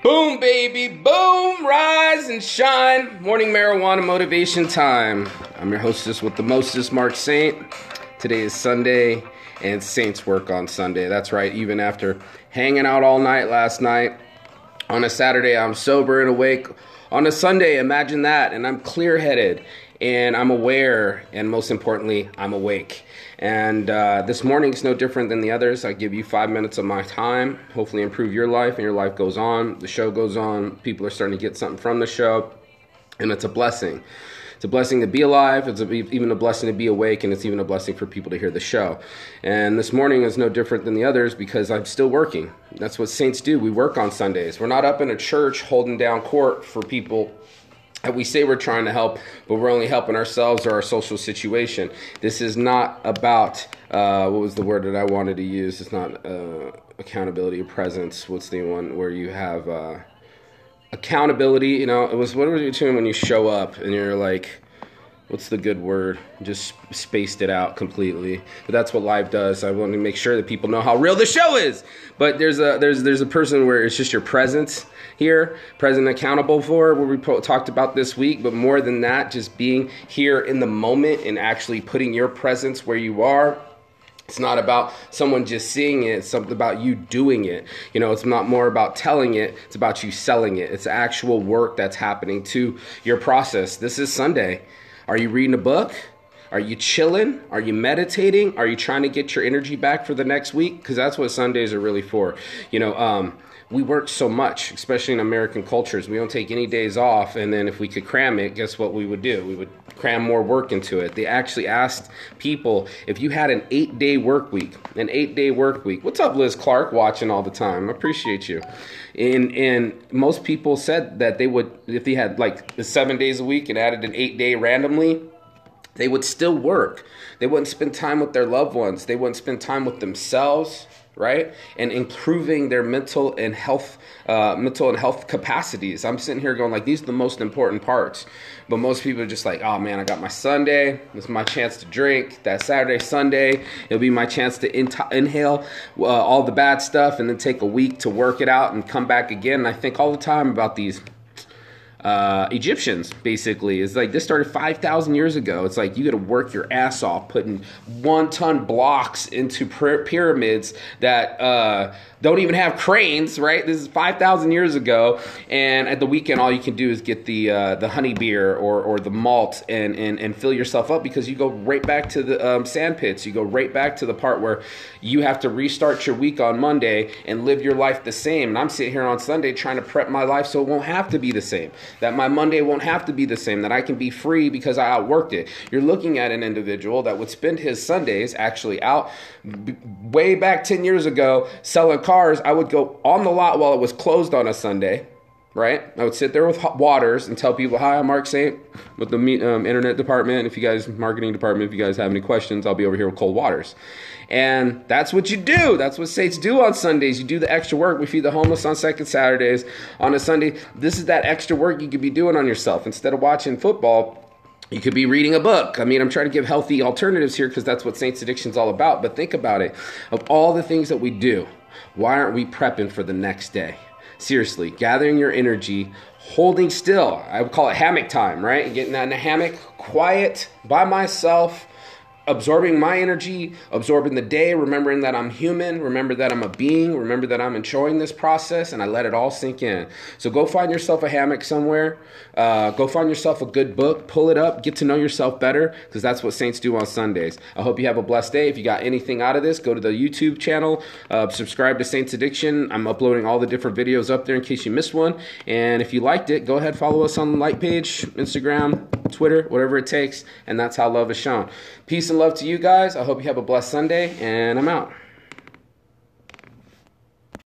Boom, baby, boom, rise and shine. Morning marijuana motivation time. I'm your hostess with the mostest, Mark Saint. Today is Sunday, and Saints work on Sunday. That's right, even after hanging out all night last night. On a Saturday, I'm sober and awake. On a Sunday, imagine that, and I'm clear-headed, and I'm aware, and most importantly, I'm awake. And this morning's no different than the others. I give you 5 minutes of my time, hopefully improve your life, and your life goes on. The show goes on. People are starting to get something from the show, and it's a blessing. It's a blessing to be alive. It's even a blessing to be awake, and it's even a blessing for people to hear the show. And this morning is no different than the others because I'm still working. That's what saints do. We work on Sundays. We're not up in a church holding down court for people that we say we're trying to help, but we're only helping ourselves or our social situation. This is not about, what was the word that I wanted to use? It's not accountability or presence. What's the one where you have accountability? You know, it was, what were you doing when you show up and you're like, what's the good word? Just spaced it out completely. But that's what live does. I want to make sure that people know how real the show is. But there's a person where it's just your presence here, present accountable for, where we talked about this week. But more than that, just being here in the moment and actually putting your presence where you are. It's not about someone just seeing it. It's something about you doing it. You know, it's not more about telling it. It's about you selling it. It's actual work that's happening to your process. This is Sunday. Are you reading a book? Are you chilling? Are you meditating? Are you trying to get your energy back for the next week? Because that's what Sundays are really for. You know, we work so much, especially in American cultures. We don't take any days off. And then if we could cram it, guess what we would do? We would cram more work into it. They actually asked people, if you had an 8-day work week, What's up, Liz Clark, watching all the time? I appreciate you. And most people said that they would, if they had like the 7 days a week and added an 8-day randomly, they would still work. They wouldn't spend time with their loved ones. They wouldn't spend time with themselves, right? And improving their mental and health capacities. I'm sitting here going like, these are the most important parts. But most people are just like, oh man, I got my Sunday. This is my chance to drink. That Saturday, Sunday, it'll be my chance to inhale all the bad stuff and then take a week to work it out and come back again. And I think all the time about these Egyptians, basically. It's like this started 5,000 years ago. It's like you got to work your ass off putting 1-ton blocks into pyramids that don't even have cranes, right? This is 5,000 years ago, and at the weekend all you can do is get the honey beer or the malt and fill yourself up, because you go right back to the sand pits. You go right back to the part where you have to restart your week on Monday and live your life the same. And I'm sitting here on Sunday trying to prep my life so it won't have to be the same. That my Monday won't have to be the same, that I can be free because I outworked it. You're looking at an individual that would spend his Sundays actually out way back 10 years ago selling cars. I would go on the lot while it was closed on a Sunday, right? I would sit there with Waters and tell people, hi, I'm Mark Saint with the internet department. If you guys, marketing department, if you guys have any questions, I'll be over here with Cold Waters. And that's what you do. That's what saints do on Sundays. You do the extra work. We feed the homeless on second Saturdays. On a Sunday, this is that extra work you could be doing on yourself. Instead of watching football, you could be reading a book. I mean, I'm trying to give healthy alternatives here because that's what Saints Addiction is all about. But think about it. Of all the things that we do, why aren't we prepping for the next day? Seriously, gathering your energy, holding still. I would call it hammock time, right? Getting in a hammock, quiet, by myself, absorbing my energy, absorbing the day, remembering that I'm human, remember that I'm a being, remember that I'm enjoying this process, and I let it all sink in. So go find yourself a hammock somewhere. Go find yourself a good book, pull it up, get to know yourself better, because that's what saints do on Sundays. I hope you have a blessed day. If you got anything out of this, go to the YouTube channel, subscribe to Saints Addiction. I'm uploading all the different videos up there in case you missed one. And if you liked it, go ahead, follow us on the like page, Instagram, Twitter, whatever it takes. And that's how love is shown. Peace and love to you guys. I hope you have a blessed Sunday, and I'm out.